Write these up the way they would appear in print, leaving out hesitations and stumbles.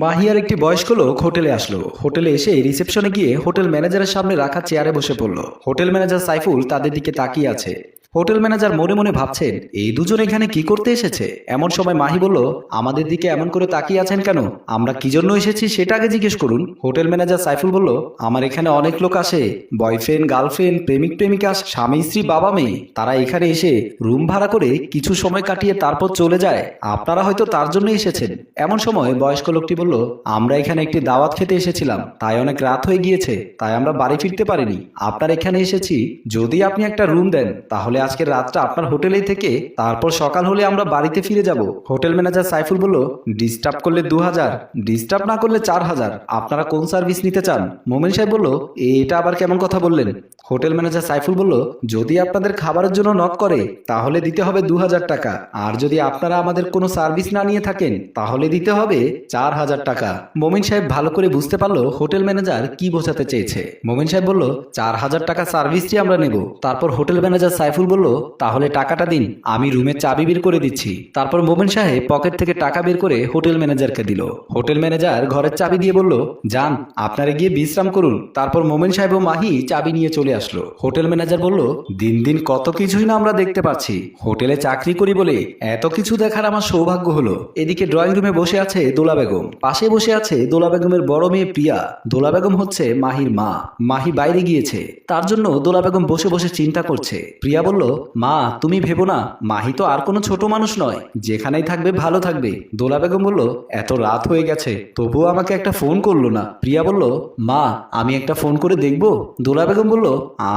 মাহিয়ার একটি বয়স্ক লোক হোটেলে আসলো। হোটেলে এসে রিসেপশনে গিয়ে হোটেল ম্যানেজারের সামনে রাখা চেয়ারে বসে পড়ল। হোটেল ম্যানেজার সাইফুল তাদের দিকে তাকিয়ে আছে। হোটেল ম্যানেজার মনে মনে ভাবছেন, এই দুজন এখানে কি করতে এসেছে। এমন সময় মাহি বলল, আমাদের দিকে এমন করে তাকিয়ে আছেন কেন? আমরা কি জন্য এসেছি সেটা আগে জিজ্ঞেস করুন। হোটেল ম্যানেজার সাইফুল বলল, আমার এখানে অনেক লোক আসে, বয়ফ্রেন্ড, গার্লফ্রেন্ড, প্রেমিক প্রেমিকা, স্বামী স্ত্রী, বাবা মেয়ে। তারা এখানে এসে রুম ভাড়া করে কিছু সময় কাটিয়ে তারপর চলে যায়। আপনারা হয়তো তার জন্য এসেছেন। এমন সময় বয়স্ক লোকটি বলল, আমরা এখানে একটি দাওয়াত খেতে এসেছিলাম, তাই অনেক রাত হয়ে গিয়েছে, তাই আমরা বাড়ি ফিরতে পারিনি। আপনার এখানে এসেছি, যদি আপনি একটা রুম দেন তাহলে আজকের রাতটা আপনার হোটেলেই থেকে তারপর সকাল হলে আমরা বাড়িতে ফিরে যাব। হোটেল ম্যানেজার সাইফুল বলল, ডিস্টার্ব করলে 2000, ডিস্টার্ব না করলে 4000। আপনারা কোন সার্ভিস নিতে চান? মোমেন সাহেব বলল, এটা আবার কেমন কথা বললেন? হোটেল ম্যানেজার সাইফুল বলল, যদি আপনাদের খাবারের জন্য নক করে তাহলে দিতে হবে 2000 টাকা, আর যদি আপনারা আমাদের কোনো সার্ভিস না নিয়ে থাকেন তাহলে দিতে হবে 4000 টাকা। মোমিন সাহেব ভালো করে বুঝতে পারলো হোটেল ম্যানেজার কি বোঝাতে চেয়েছে। মোমিন সাহেব বলল, 4000 টাকা সার্ভিসটি আমরা নেব। তারপর হোটেল ম্যানেজার সাইফুল বলল, তাহলে টাকাটা দিন, আমি রুমের চাবি বের করে দিচ্ছি। তারপর মোমিন সাহেব পকেট থেকে টাকা বের করে হোটেল ম্যানেজারকে দিল। হোটেল ম্যানেজার ঘরের চাবি দিয়ে বলল, যান, আপনারা গিয়ে বিশ্রাম করুন। তারপর মোমিন সাহেব ও মাহি চাবি নিয়ে চলে আসলো। হোটেল ম্যানেজার বলল, দিন দিন কত কিছুই না আমরা দেখতে পাচ্ছি। হোটেলে চাকরি করি বলে এত কিছু দেখার আমার সৌভাগ্য হলো। এদিকে ড্রয়িং রুমে বসে আছে দোলা বেগম, পাশে বসে আছে দোলা বেগমের বড় মেয়ে প্রিয়া। দোলা বেগম হচ্ছে মাহির মা। মাহি বাইরে গিয়েছে, তার জন্য দোলা বেগম বসে বসে চিন্তা করছে। প্রিয়া বলল, মা তুমি ভেবো না, মাহি তো আর কোনো ছোট মানুষ নয়, যেখানেই থাকবে ভালো থাকবে। দোলা বেগম বলল, এত রাত হয়ে গেছে তবুও আমাকে একটা ফোন করলো না। প্রিয়া বলল, মা আমি একটা ফোন করে দেখবো? দোলা বেগম বলল,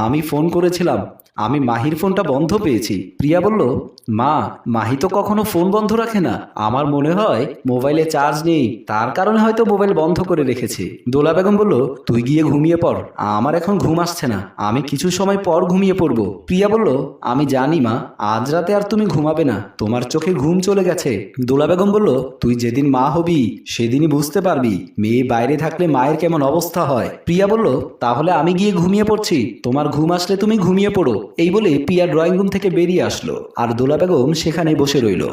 আমি ফোন করেছিলাম, আমি মাহির ফোনটা বন্ধ পেয়েছি। প্রিয়া বলল, মা মাহি তো কখনো ফোন বন্ধ রাখে না, আমার মনে হয় মোবাইলে চার্জ নেই, তার কারণে হয়তো মোবাইল বন্ধ করে রেখেছে। দোলা বেগম বলল, তুই গিয়ে ঘুমিয়ে পড়, আমার এখন ঘুম আসছে না, আমি কিছু সময় পর ঘুমিয়ে পড়বো। প্রিয়া বলল, আমি জানি মা, আজ রাতে আর তুমি ঘুমাবে না, তোমার চোখে ঘুম চলে গেছে। দোলা বেগম বলল, তুই যেদিন মা হবি সেদিনই বুঝতে পারবি মেয়ে বাইরে থাকলে মায়ের কেমন অবস্থা হয়। প্রিয়া বলল, তাহলে আমি গিয়ে ঘুমিয়ে পড়ছি, তোমার ঘুম আসলে তুমি ঘুমিয়ে পড়ো। এই বলে প্রিয়া ড্রয়িং রুম থেকে বেরিয়ে আসলো, আর দোলা বেগম সেখানে বসে রইল।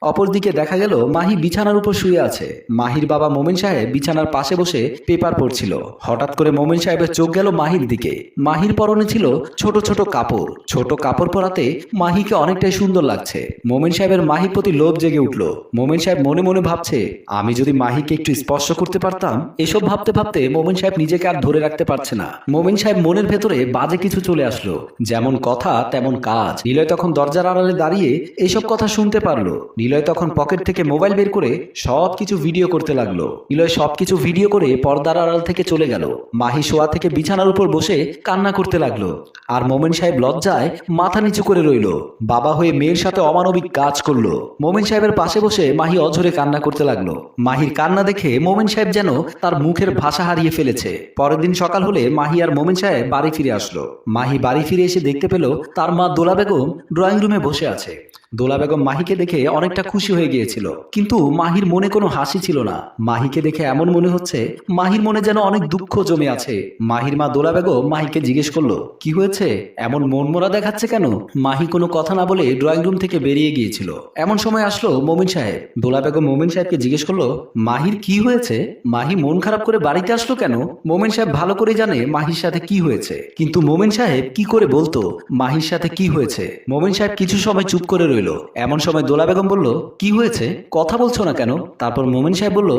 অপরদিকে দেখা গেল মাহি বিছানার উপর শুয়ে আছে। মাহির বাবা মোমিন সাহেব বিছানার পাশে বসে পেপার পড়ছিল। হঠাৎ করে মোমিন সাহেবের চোখ গেল মাহির দিকে। মাহির পরনে ছিল ছোট ছোট কাপড়। ছোট কাপড় পরাতে মাহিকে অনেকটাই সুন্দর লাগছে। মোমিন সাহেবের মাহির প্রতি লোভ জেগে উঠল। মোমিন সাহেব মনে মনে ভাবছে, আমি যদি মাহিকে একটু স্পর্শ করতে পারতাম। এসব ভাবতে ভাবতে মোমিন সাহেব নিজেকে আর ধরে রাখতে পারছে না। মোমিন সাহেব মনের ভেতরে বাজে কিছু চলে আসলো, যেমন কথা তেমন কাজ। নিলয় তখন দরজার আড়ালে দাঁড়িয়ে এইসব কথা শুনতে পারলো। নিলয় তখন পকেট থেকে মোবাইল বের করে সবকিছু ভিডিও করতে লাগলো। নিলয় সবকিছু ভিডিও করে পর্দার আড়াল থেকে চলে গেল। মাহি শোয়া থেকে বিছানার উপর বসে কান্না করতে লাগলো, আর মোমিন সাহেব লজ্জায় মাথা নিচু করে রইল। বাবা হয়ে মেয়ের সাথে অমানবিক কাজ করলো। মোমিন সাহেবের পাশে বসে মাহি অঝরে কান্না করতে লাগলো। মাহির কান্না দেখে মোমিন সাহেব যেন তার মুখের ভাষা হারিয়ে ফেলেছে। পরের দিন সকাল হলে মাহি আর মোমিন সাহেব বাড়ি ফিরে আসলো। মাহি বাড়ি ফিরে এসে দেখতে পেল তার মা দোলা বেগম ড্রয়িং রুমে বসে আছে। দোলা বেগম মাহিকে দেখে অনেকটা খুশি হয়ে গিয়েছিল, কিন্তু মাহির মনে কোনো হাসি ছিল না। মাহিকে দেখে এমন মনে হচ্ছে মাহির মনে যেন অনেক দুঃখ জমে আছে। মাহির মা দোলা বেগম মাহিকে জিজ্ঞেস করলো, কি হয়েছে, এমন মনমরা দেখাচ্ছে কেন? মাহি কোনো কথা না বলে ড্রয়িং রুম থেকে বেরিয়ে গিয়েছিল। এমন সময় আসলো মোমিন সাহেব। দোলা বেগম মোমিন সাহেবকে জিজ্ঞেস করলো, মাহির কি হয়েছে? মাহি মন খারাপ করে বাড়িতে আসলো কেন? মোমিন সাহেব ভালো করে জানে মাহির সাথে কি হয়েছে, কিন্তু মোমিন সাহেব কি করে বলতো মাহির সাথে কি হয়েছে? মোমিন সাহেব কিছু সময় চুপ করে রইল। এমন সময় দোলা বেগম বলল, কি হয়েছে, কথা বলছো না কেন? তারপর মোমিন সাহেব বলল,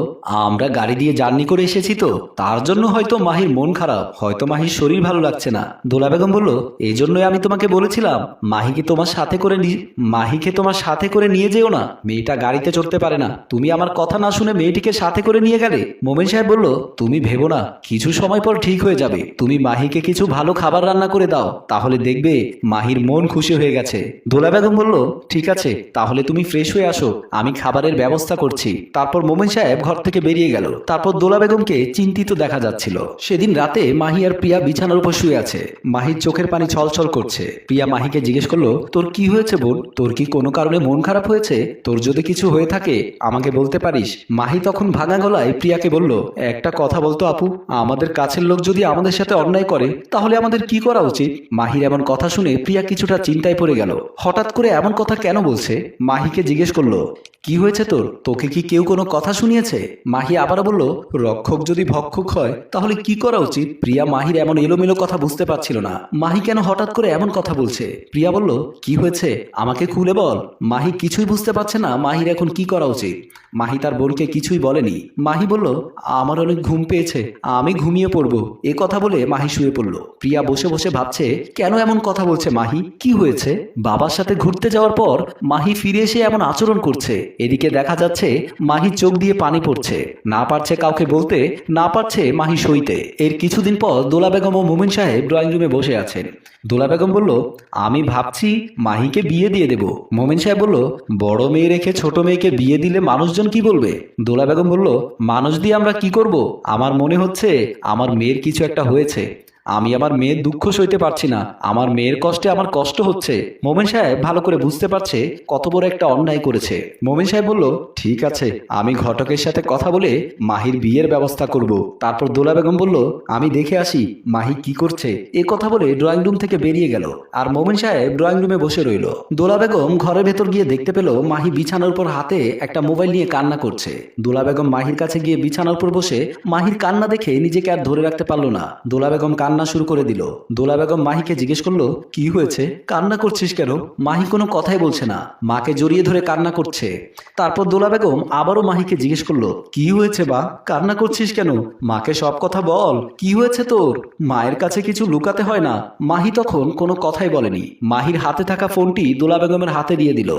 আমরা গাড়ি দিয়ে জার্নি করে এসেছি তো, তার জন্য হয়তো মাহির মন খারাপ, হয়তো মাহির শরীর ভালো লাগছে না। দোলা বেগম বলল, এই জন্যই আমি তোমাকে বলেছিলাম মাহিকে তোমার সাথে করে নিয়ে যেও না, মেয়েটা গাড়িতে চড়তে পারে না। তুমি আমার কথা না শুনে মেয়েটিকে সাথে করে নিয়ে গেলে। মোমিন সাহেব বলল, তুমি ভেবো না, কিছু সময় পর ঠিক হয়ে যাবে। তুমি মাহিকে কিছু ভালো খাবার রান্না করে দাও, তাহলে দেখবে মাহির মন খুশি হয়ে গেছে। দোলা বেগম বলল, ঠিক আছে, তাহলে তুমি ফ্রেশ হয়ে আসো, আমি খাবারের ব্যবস্থা করছি। তারপর মোমিন সাহেব ঘর থেকে বেরিয়ে গেল। তারপর দোলা বেগমকে চিন্তিত দেখা যাচ্ছিল। সেদিন রাতে মাহি আর প্রিয়া বিছানার উপর শুয়ে আছে। মাহির চোখের পানি ছলছল করছে। প্রিয়া মাহিকে জিজ্ঞেস করলো, তোর কি হয়েছে বোন? তোর কি কোনো কারণে মন খারাপ হয়েছে? তোর যদি কিছু হয়ে থাকে আমাকে বলতে পারিস। মাহি তখন ভাঙা গলায় প্রিয়াকে বলল, একটা কথা বলতো আপু, আমাদের কাছের লোক যদি আমাদের সাথে অন্যায় করে তাহলে আমাদের কি করা উচিত? মাহির এমন কথা শুনে প্রিয়া কিছুটা চিন্তায় পড়ে গেল। হঠাৎ করে এমন কথা কেন বলছে? মাহিকে জিজ্ঞেস করলো, কি হয়েছে তোর? তোকে কি কেউ কোনো কথা শুনিয়েছে? মাহি আবারও বলল, রক্ষক যদি ভক্ষক হয় তাহলে কি করা উচিত? প্রিয়া মাহির এমন এলোমেলো কথা বুঝতে পারছিল না। মাহি কেন হঠাৎ করে এমন কথা বলছে? প্রিয়া বলল, কি হয়েছে আমাকে খুলে বল। মাহি কিছুই বুঝতে পারছে না মাহির এখন কি করা উচিত। মাহি তার বোনকে কিছুই বলেনি। মাহি বলল, আমার অনেক ঘুম পেয়েছে, আমি ঘুমিয়ে পড়বো। এ কথা বলে মাহি শুয়ে পড়ল। প্রিয়া বসে বসে ভাবছে, কেন এমন কথা বলছে মাহি? কি হয়েছে? বাবার সাথে ঘুরতে যাওয়ার পর মাহি ফিরে এসে এমন আচরণ করছে। এদিকে দেখা যাচ্ছে মাহি চোখ দিয়ে পানি পড়ছে, না পারছে কাউকে বলতে, না পারছে মাহি সইতে। এর কিছুদিন পর দোলা বেগম ও মুমিন সাহেব ড্রয়িং রুমে বসে আছেন। দোলা বেগম বলল, আমি ভাবছি মাহিকে বিয়ে দিয়ে দেব। মুমিন সাহেব বলল, বড় মেয়ে রেখে ছোট মেয়েকে বিয়ে দিলে মানুষজন কি বলবে? দোলা বেগম বলল, মানুষ দিয়ে আমরা কি করব? আমার মনে হচ্ছে আমার মেয়ের কিছু একটা হয়েছে। আমি আমার মেয়ের দুঃখ সইতে পারছি না, আমার মেয়ের কষ্টে আমার কষ্ট হচ্ছে। মোমেন সাহেব ভালো করে বুঝতে পারছে কত বড় একটা অন্যায় করেছে। মোমেন সাহেব বলল, ঠিক আছে, আমি ঘটকের সাথে কথা বলে মাহির বিয়ের ব্যবস্থা করব। তারপর দোলা বেগম বলল, আমি দেখে আসি মাহি কি করছে। এ কথা বলে ড্রয়িং রুম থেকে বেরিয়ে গেল। আর মোমেন সাহেব ড্রয়িং রুমে বসে রইল। দোলা বেগম ঘরের ভেতর গিয়ে দেখতে পেল মাহি বিছানার উপর হাতে একটা মোবাইল নিয়ে কান্না করছে। দোলা বেগম মাহির কাছে গিয়ে বিছানার উপর বসে মাহির কান্না দেখে নিজেকে আর ধরে রাখতে পারলো না। দোলা বেগম কান্না শুরু করে দিল। দোলা বেগম মাহিকে জিজ্ঞেস করলো, কি হয়েছে? কান্না করছিস কেন? মাহি কোনো কথাই বলছে না, মাকে জড়িয়ে ধরে কান্না করছে। তারপর দোলা বেগম আবারও মাহিকে জিজ্ঞেস করলো, কি হয়েছে বা? কান্না করছিস কেন? মাকে সব কথা বল, কি হয়েছে তোর? মায়ের কাছে কিছু লুকাতে হয় না। মাহি তখন কোনো কথাই বলেনি। মাহির হাতে থাকা ফোনটি দোলা বেগমের হাতে দিয়ে দিল।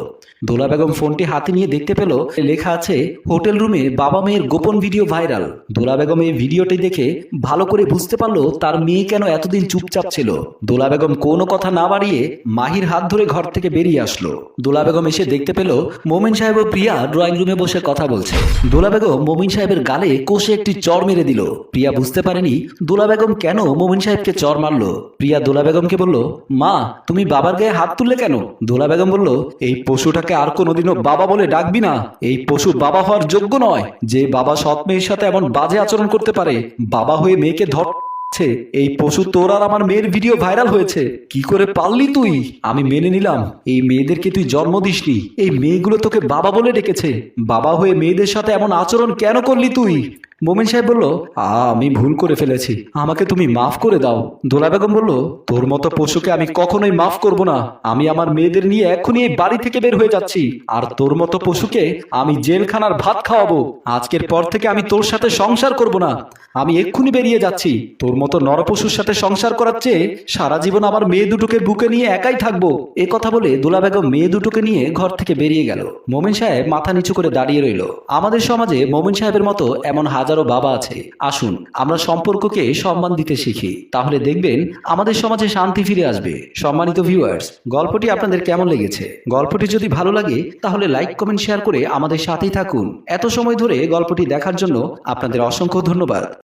দোলা বেগম ফোনটি হাতে নিয়ে দেখতে পেল লেখা আছে, হোটেল রুমে বাবা মেয়ের গোপন ভিডিও ভাইরাল। দোলা বেগম এই ভিডিওটি দেখে ভালো করে বুঝতে পারলো তার মেয়ে কেন এতদিন চুপচাপ ছিল। দোলা বেগম কোনো কথা না বাড়িয়ে মাহির হাত ধরে ঘর থেকে বেরিয়ে আসলো। দোলা বেগম এসে দেখতে পেল মোমিন সাহেব ও প্রিয়া ড্রয়িং রুমে বসে কথা বলছে। দোলা বেগম মোমিন সাহেবের গালে কষে একটি চড় মেরে দিল। প্রিয়া বুঝতে পারেনি দোলা বেগম কেন মোমিন সাহেবকে চড় মারলো। প্রিয়া দোলা বেগমকে বলল, মা তুমি বাবার গায়ে হাত তুললে কেন? দোলা বেগম বলল, এই পশুটাকে আর কোনোদিনও বাবা বলে ডাকবি না। এই পশু বাবা হওয়ার যোগ্য নয়। যে বাবা সৎ মেয়ের সাথে এমন বাজে আচরণ করতে পারে, বাবা হয়ে মেয়েকে ধর। এই পশু তোর আর আমার মেয়ের ভিডিও ভাইরাল হয়েছে, কি করে পারলি তুই? আমি মেনে নিলাম এই মেয়েদেরকে তুই জন্ম দিসনি, এই মেয়েগুলো তোকে বাবা বলে ডেকেছে। বাবা হয়ে মেয়েদের সাথে এমন আচরণ কেন করলি তুই? মোমিন সাহেব বলল, আমি ভুল করে ফেলেছি, আমাকে তুমি মাফ করে দাও। দোলা বেগম বলল, তোর মতো পশুকে আমি কখনোই মাফ করব না। আমি আমার মেয়েদের নিয়ে এখনই এই বাড়ি থেকে বের হয়ে যাচ্ছি। আর তোর মতো পশুকে আমি জেলখানার ভাত খাওয়াবো। আজকের পর থেকে আমি তোর সাথে সংসার করব না। আমি এক্ষুনি বেরিয়ে যাচ্ছি। তোর মতো নরপশুর সাথে সংসার করার চেয়ে সারা জীবন আমার মেয়ে দুটোকে বুকে নিয়ে একাই থাকবো। এ কথা বলে দোলা বেগম মেয়ে দুটোকে নিয়ে ঘর থেকে বেরিয়ে গেল। মোমিন সাহেব মাথা নিচু করে দাঁড়িয়ে রইল। আমাদের সমাজে মোমিন সাহেবের মতো এমন হাজারো বাবা আছে। আসুন আমরা সম্পর্ককে সম্মান দিতে শিখি, তাহলে দেখবেন আমাদের সমাজে শান্তি ফিরে আসবে। সম্মানিত ভিউয়ার্স, গল্পটি আপনাদের কেমন লেগেছে? গল্পটি যদি ভালো লাগে তাহলে লাইক কমেন্ট শেয়ার করে আমাদের সাথেই থাকুন। এত সময় ধরে গল্পটি দেখার জন্য আপনাদের অসংখ্য ধন্যবাদ।